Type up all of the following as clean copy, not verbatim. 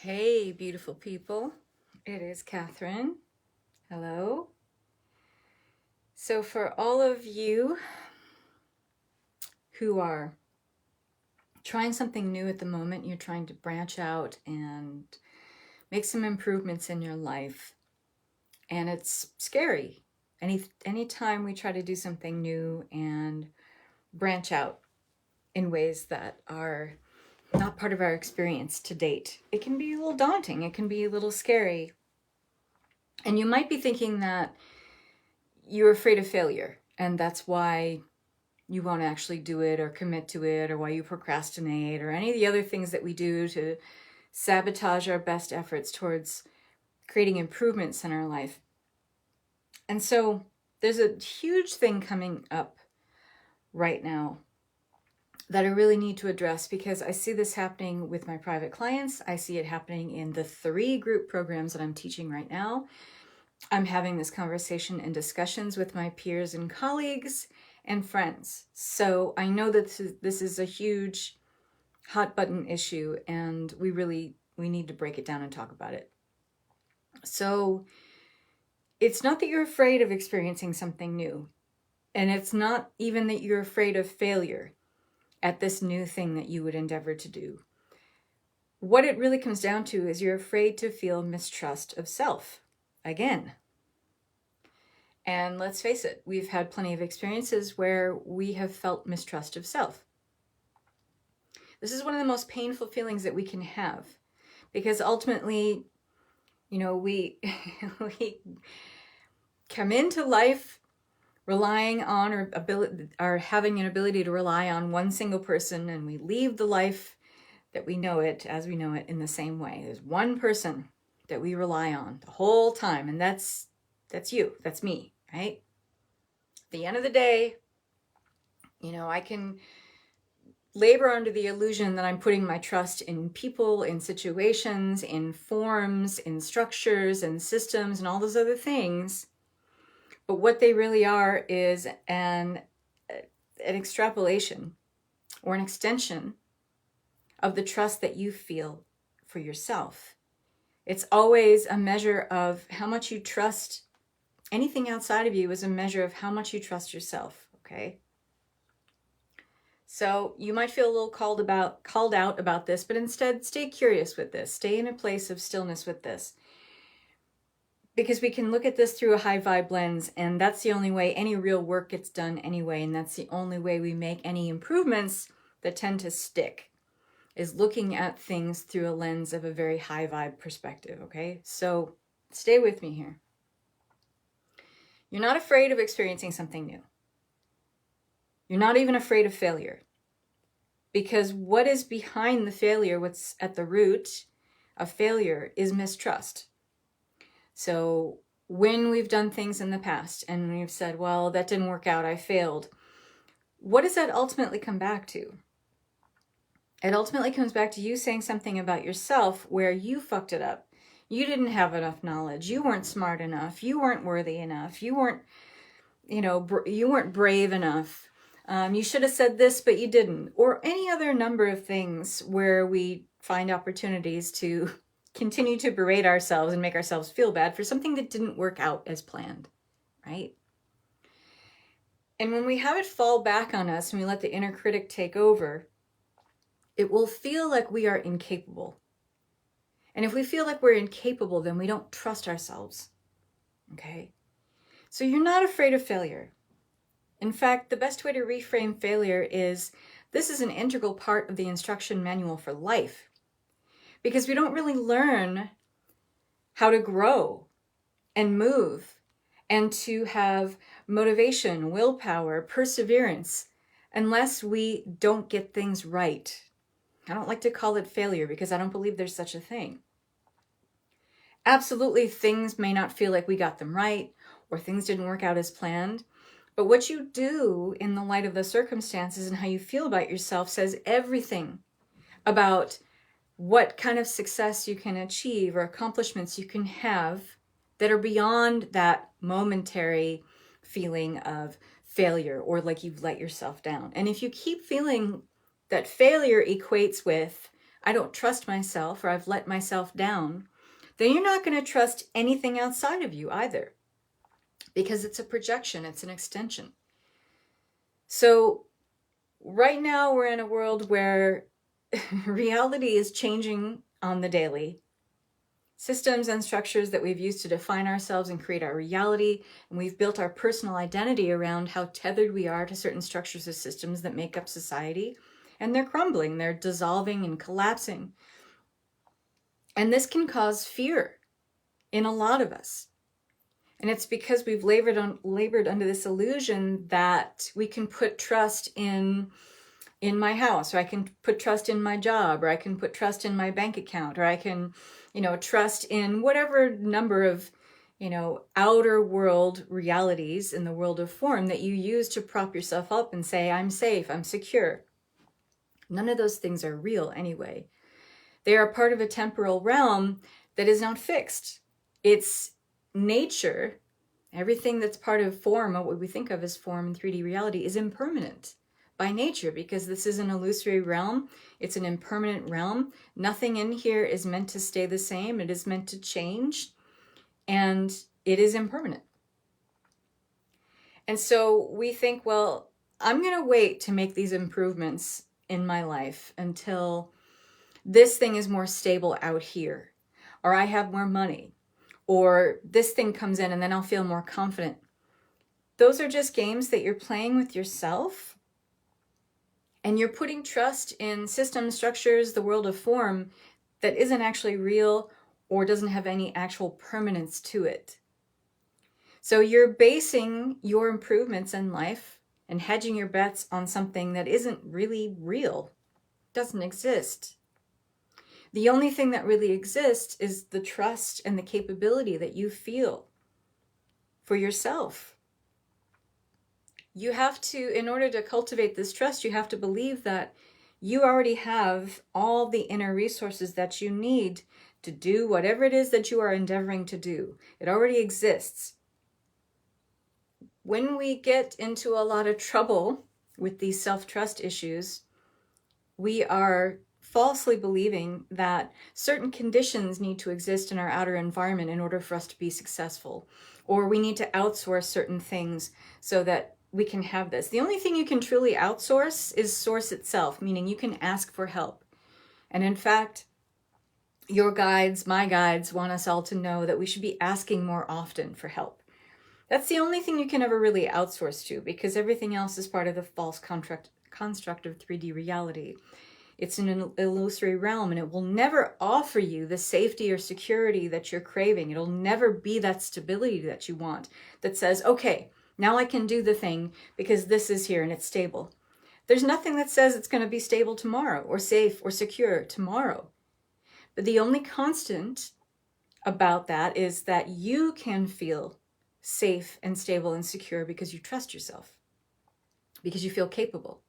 Hey, beautiful people. It is Catherine. Hello. So, for all of you who are trying something new at the moment, you're trying to branch out and make some improvements in your life, and it's scary. Anytime we try to do something new and branch out in ways that are not part of our experience to date, it can be a little daunting. It can be a little scary. And you might be thinking that you're afraid of failure, and that's why you won't actually do it or commit to it, or why you procrastinate, or any of the other things that we do to sabotage our best efforts towards creating improvements in our life. And so there's a huge thing coming up right now that I really need to address, because I see this happening with my private clients. I see it happening in the 3 group programs that I'm teaching right now. I'm having this conversation and discussions with my peers and colleagues and friends. So I know that this is a huge hot button issue, and we need to break it down and talk about it. So it's not that you're afraid of experiencing something new, and it's not even that you're afraid of failure at this new thing that you would endeavor to do. What it really comes down to is you're afraid to feel mistrust of self again. And let's face it, we've had plenty of experiences where we have felt mistrust of self. This is one of the most painful feelings that we can have, because ultimately, we come into life relying on or having an ability to rely on one single person, and we leave the life that we know it, as we know it, in the same way. There's one person that we rely on the whole time, and that's you, that's me, right? At the end of the day, I can labor under the illusion that I'm putting my trust in people, in situations, in forms, in structures, and systems, and all those other things. But what they really are is an extrapolation or an extension of the trust that you feel for yourself. It's always a measure of how much you trust. Anything outside of you is a measure of how much you trust yourself, okay? So you might feel a little called out about this, but instead stay curious with this. Stay in a place of stillness with this. Because we can look at this through a high vibe lens, and that's the only way any real work gets done anyway, and that's the only way we make any improvements that tend to stick, is looking at things through a lens of a very high vibe perspective, okay? So stay with me here. You're not afraid of experiencing something new. You're not even afraid of failure. Because what is behind the failure, what's at the root of failure, is mistrust. So when we've done things in the past and we've said, well, that didn't work out, I failed, what does that ultimately come back to? It ultimately comes back to you saying something about yourself where you fucked it up. You didn't have enough knowledge. You weren't smart enough. You weren't worthy enough. You weren't, you weren't brave enough. You should have said this, but you didn't. Or any other number of things where we find opportunities to continue to berate ourselves and make ourselves feel bad for something that didn't work out as planned, right? And when we have it fall back on us and we let the inner critic take over, it will feel like we are incapable. And if we feel like we're incapable, then we don't trust ourselves, okay? So you're not afraid of failure. In fact, the best way to reframe failure is, this is an integral part of the instruction manual for life. Because we don't really learn how to grow and move and to have motivation, willpower, perseverance, unless we don't get things right. I don't like to call it failure because I don't believe there's such a thing. Absolutely, things may not feel like we got them right, or things didn't work out as planned. But what you do in the light of the circumstances and how you feel about yourself says everything about what kind of success you can achieve or accomplishments you can have that are beyond that momentary feeling of failure or like you've let yourself down. And if you keep feeling that failure equates with, I don't trust myself, or I've let myself down, then you're not going to trust anything outside of you either, because it's a projection, it's an extension. So right now we're in a world where reality is changing on the daily. Systems and structures that we've used to define ourselves and create our reality, and we've built our personal identity around how tethered we are to certain structures or systems that make up society, and they're crumbling, they're dissolving and collapsing. And this can cause fear in a lot of us. And it's because we've labored under this illusion that we can put trust in my house, or I can put trust in my job, or I can put trust in my bank account, or I can, trust in whatever number of, outer world realities in the world of form that you use to prop yourself up and say, I'm safe, I'm secure. None of those things are real anyway. They are part of a temporal realm that is not fixed. It's nature. Everything that's part of form, or what we think of as form in 3D reality, is impermanent by nature, because this is an illusory realm. It's an impermanent realm. Nothing in here is meant to stay the same. It is meant to change, and it is impermanent. And so we think, well, I'm going to wait to make these improvements in my life until this thing is more stable out here, or I have more money, or this thing comes in and then I'll feel more confident. Those are just games that you're playing with yourself. And you're putting trust in systems, structures, the world of form that isn't actually real or doesn't have any actual permanence to it. So you're basing your improvements in life and hedging your bets on something that isn't really real, doesn't exist. The only thing that really exists is the trust and the capability that you feel for yourself. You have to, in order to cultivate this trust, you have to believe that you already have all the inner resources that you need to do whatever it is that you are endeavoring to do. It already exists. When we get into a lot of trouble with these self-trust issues, we are falsely believing that certain conditions need to exist in our outer environment in order for us to be successful, or we need to outsource certain things so that we can have this. The only thing you can truly outsource is source itself, meaning you can ask for help. And in fact, your guides, my guides, want us all to know that we should be asking more often for help. That's the only thing you can ever really outsource to, because everything else is part of the false construct of 3D reality. It's an illusory realm, and it will never offer you the safety or security that you're craving. It'll never be that stability that you want, that says, okay, now I can do the thing because this is here and it's stable. There's nothing that says it's going to be stable tomorrow, or safe or secure tomorrow. But the only constant about that is that you can feel safe and stable and secure because you trust yourself, because you feel capable,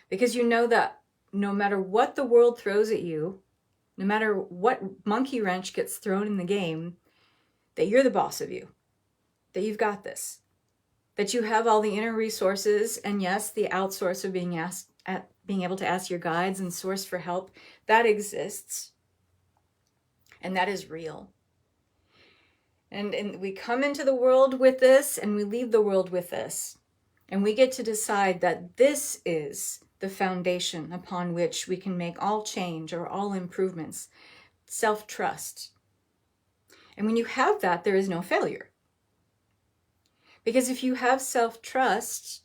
because you know that no matter what the world throws at you, no matter what monkey wrench gets thrown in the game, that you're the boss of you, that you've got this, that you have all the inner resources, and yes, the outsource of being able to ask your guides and source for help, that exists, and that is real. And we come into the world with this, and we leave the world with this, and we get to decide that this is the foundation upon which we can make all change or all improvements. Self-trust. And when you have that, there is no failure. Because if you have self-trust,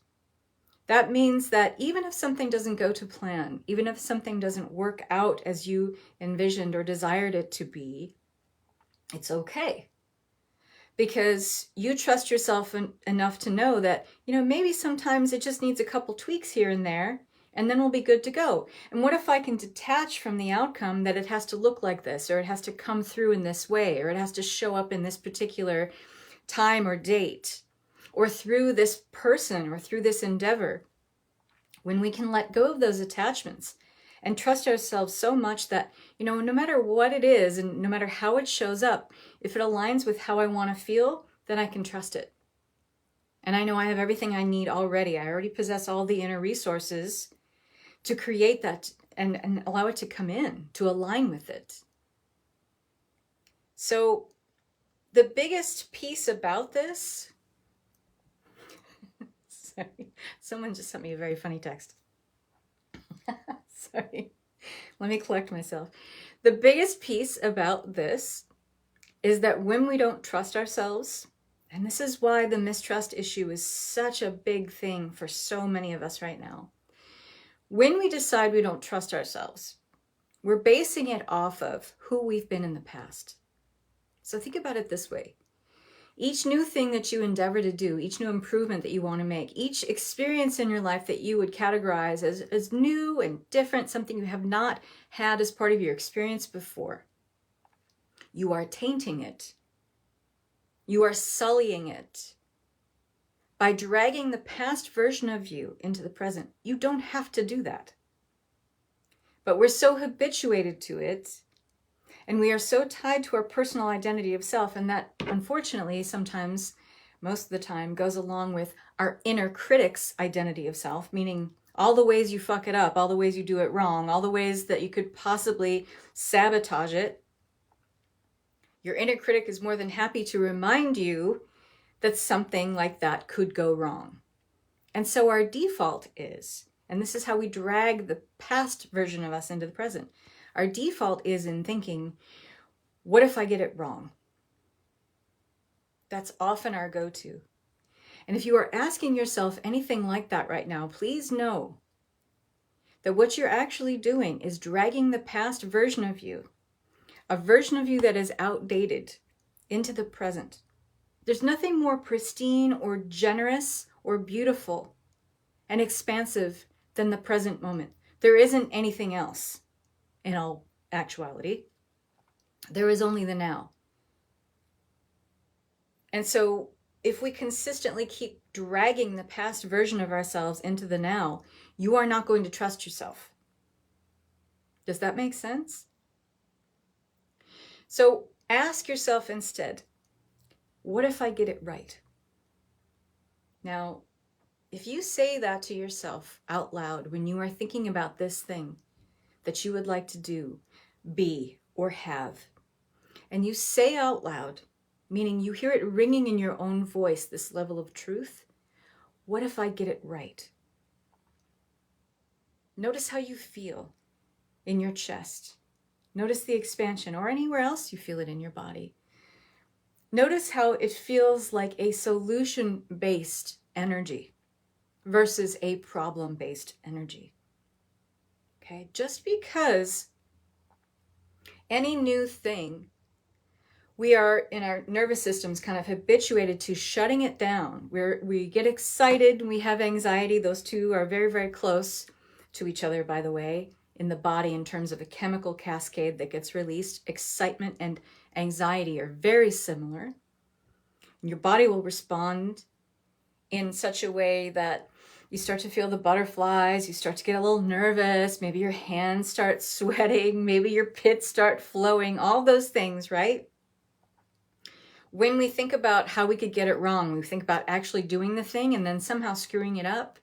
that means that even if something doesn't go to plan, even if something doesn't work out as you envisioned or desired it to be, it's okay. Because you trust yourself enough to know that, maybe sometimes it just needs a couple tweaks here and there, and then we'll be good to go. And what if I can detach from the outcome that it has to look like this, or it has to come through in this way, or it has to show up in this particular time or date, or through this person, or through this endeavor? When we can let go of those attachments and trust ourselves so much that, no matter what it is and no matter how it shows up, if it aligns with how I want to feel, then I can trust it. And I know I have everything I need already. I already possess all the inner resources to create that and allow it to come in, to align with it. So the biggest piece about this, sorry, someone just sent me a very funny text. Sorry, let me collect myself. The biggest piece about this is that when we don't trust ourselves, and this is why the mistrust issue is such a big thing for so many of us right now. When we decide we don't trust ourselves, we're basing it off of who we've been in the past. So think about it this way. Each new thing that you endeavor to do, each new improvement that you want to make, each experience in your life that you would categorize as new and different, something you have not had as part of your experience before, you are tainting it. You are sullying it. By dragging the past version of you into the present, you don't have to do that. But we're so habituated to it, and we are so tied to our personal identity of self, and that, unfortunately, sometimes, most of the time, goes along with our inner critic's identity of self, meaning all the ways you fuck it up, all the ways you do it wrong, all the ways that you could possibly sabotage it. Your inner critic is more than happy to remind you that something like that could go wrong. And so our default is, and this is how we drag the past version of us into the present, our default is in thinking, what if I get it wrong? That's often our go-to. And if you are asking yourself anything like that right now, please know that what you're actually doing is dragging the past version of you, a version of you that is outdated, into the present. There's nothing more pristine or generous or beautiful and expansive than the present moment. There isn't anything else in all actuality. There is only the now. And so if we consistently keep dragging the past version of ourselves into the now, you are not going to trust yourself. Does that make sense? So ask yourself instead, what if I get it right? Now, if you say that to yourself out loud when you are thinking about this thing that you would like to do, be, or have, and you say out loud, meaning you hear it ringing in your own voice, this level of truth, what if I get it right? Notice how you feel in your chest. Notice the expansion, or anywhere else you feel it in your body. Notice how it feels like a solution-based energy versus a problem-based energy. Okay, just because any new thing, we are in our nervous systems kind of habituated to shutting it down. We get excited and we have anxiety. Those two are very, very close to each other, by the way, in the body in terms of a chemical cascade that gets released. Excitement and anxiety are very similar. Your body will respond in such a way that you start to feel the butterflies, you start to get a little nervous, maybe your hands start sweating, maybe your pits start flowing, all those things, right? When we think about how we could get it wrong, we think about actually doing the thing and then somehow screwing it up,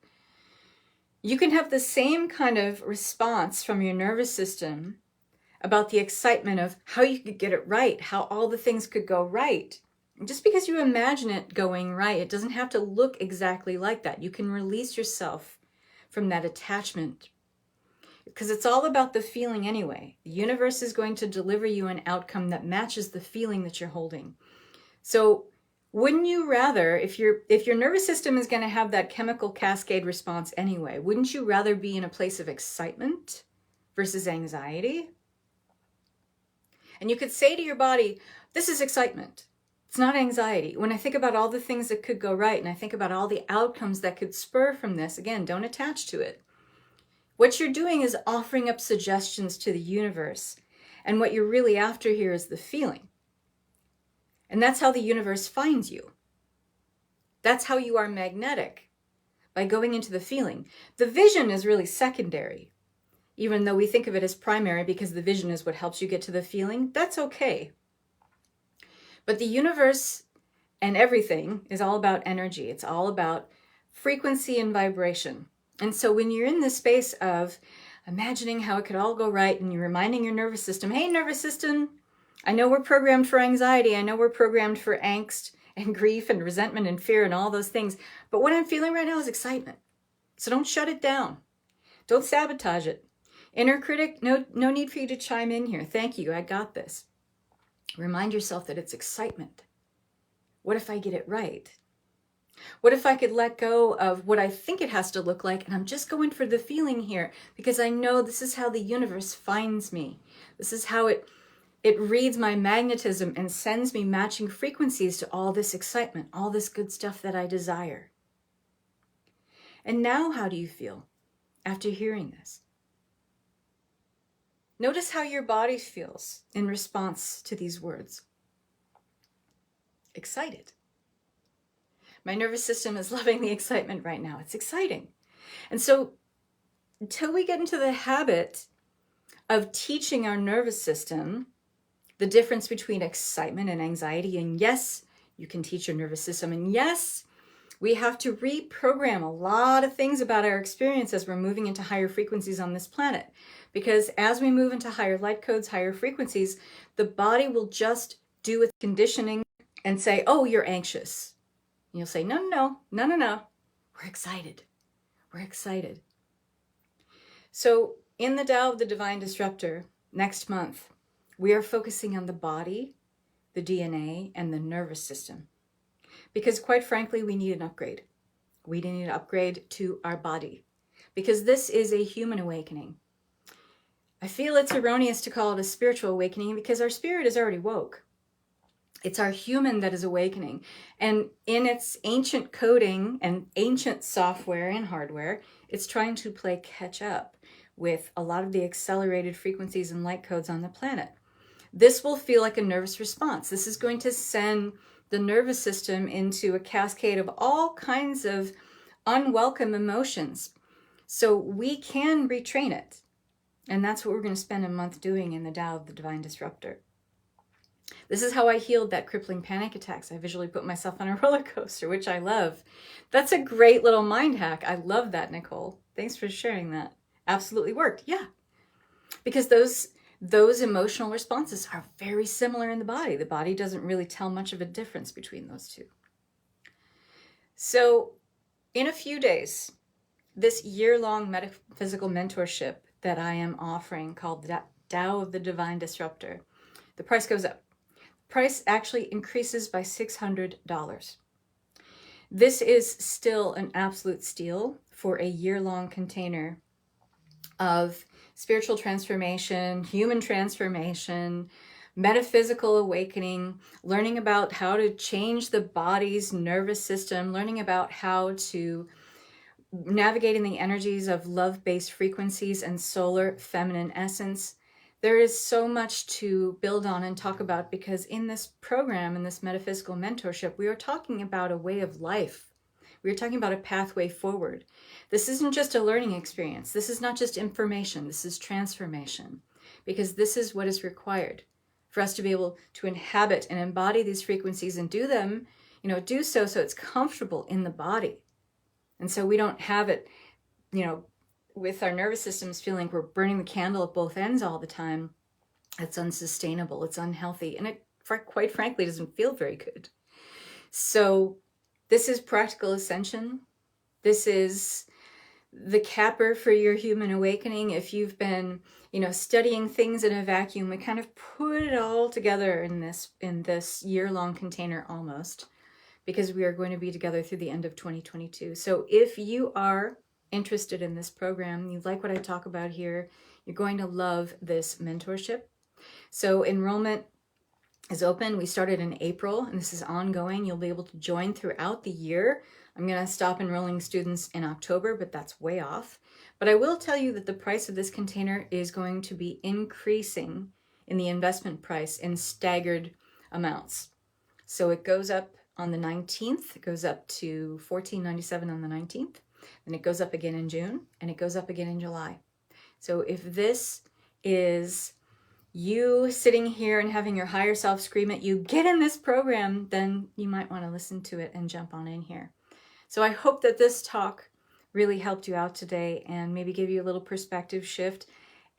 you can have the same kind of response from your nervous system about the excitement of how you could get it right, how all the things could go right. Just because you imagine it going right, it doesn't have to look exactly like that. You can release yourself from that attachment because it's all about the feeling anyway. The universe is going to deliver you an outcome that matches the feeling that you're holding. So wouldn't you rather, if your nervous system is going to have that chemical cascade response anyway, wouldn't you rather be in a place of excitement versus anxiety? And you could say to your body, this is excitement. It's not anxiety. When I think about all the things that could go right and I think about all the outcomes that could spur from this, again, don't attach to it. What you're doing is offering up suggestions to the universe. And what you're really after here is the feeling. And that's how the universe finds you. That's how you are magnetic, by going into the feeling. The vision is really secondary, even though we think of it as primary because the vision is what helps you get to the feeling. That's okay. But the universe and everything is all about energy. It's all about frequency and vibration. And so when you're in the space of imagining how it could all go right, and you're reminding your nervous system, hey, nervous system, I know we're programmed for anxiety. I know we're programmed for angst and grief and resentment and fear and all those things. But what I'm feeling right now is excitement. So don't shut it down. Don't sabotage it. Inner critic, no need for you to chime in here. Thank you. I got this. Remind yourself that it's excitement. What if I get it right? What if I could let go of what I think it has to look like, and I'm just going for the feeling here because I know this is how the universe finds me. This is how it reads my magnetism and sends me matching frequencies to all this excitement, all this good stuff that I desire. And now how do you feel after hearing this? Notice how your body feels in response to these words. Excited. My nervous system is loving the excitement right now. It's exciting. And so until we get into the habit of teaching our nervous system the difference between excitement and anxiety, and yes, you can teach your nervous system, and yes, we have to reprogram a lot of things about our experience as we're moving into higher frequencies on this planet. Because as we move into higher light codes, higher frequencies, the body will just do its conditioning and say, oh, you're anxious. And you'll say, no. We're excited. We're excited. So in the Tao of the Divine Disruptor, next month, we are focusing on the body, the DNA, and the nervous system. Because quite frankly, we need an upgrade. We need an upgrade to our body. Because this is a human awakening. I feel it's erroneous to call it a spiritual awakening because our spirit is already woke. It's our human that is awakening. And in its ancient coding and ancient software and hardware, it's trying to play catch up with a lot of the accelerated frequencies and light codes on the planet. This will feel like a nervous response. This is going to send the nervous system into a cascade of all kinds of unwelcome emotions. So we can retrain it. And that's what we're going to spend a month doing in the Tao of the Divine Disruptor. This is how I healed that crippling panic attacks. I visually put myself on a roller coaster, which I love. That's a great little mind hack. I love that, Nicole. Thanks for sharing that. Absolutely worked. Yeah. Because those emotional responses are very similar in the body. The body doesn't really tell much of a difference between those two. So in a few days, this year-long metaphysical mentorship that I am offering called the Tao of the Divine Disruptor, the price goes up. The price actually increases by $600. This is still an absolute steal for a year-long container of spiritual transformation, human transformation, metaphysical awakening, learning about how to change the body's nervous system, learning about how to navigate in the energies of love-based frequencies and solar feminine essence. There is so much to build on and talk about because in this program, in this metaphysical mentorship, we are talking about a way of life. We are talking about a pathway forward. This isn't just a learning experience. This is not just information. This is transformation because this is what is required for us to be able to inhabit and embody these frequencies and do them, do so it's comfortable in the body. And so we don't have it, with our nervous systems feeling like we're burning the candle at both ends all the time. It's unsustainable. It's unhealthy. And it, quite frankly, doesn't feel very good. So this is practical ascension. This is the capper for your human awakening. If you've been, studying things in a vacuum, we kind of put it all together in this year-long container almost, because we are going to be together through the end of 2022. So if you are interested in this program, you like what I talk about here, you're going to love this mentorship. So enrollment is open. We started in April and this is ongoing. You'll be able to join throughout the year. I'm going to stop enrolling students in October, but that's way off. But I will tell you that the price of this container is going to be increasing in the investment price in staggered amounts. So it goes up on the 19th, it goes up to $14.97 on the 19th, then it goes up again in June, and it goes up again in July. So if this is you sitting here and having your higher self scream at you, get in this program, then you might want to listen to it and jump on in here. So I hope that this talk really helped you out today and maybe gave you a little perspective shift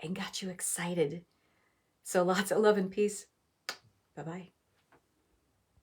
and got you excited. So lots of love and peace. Bye-bye.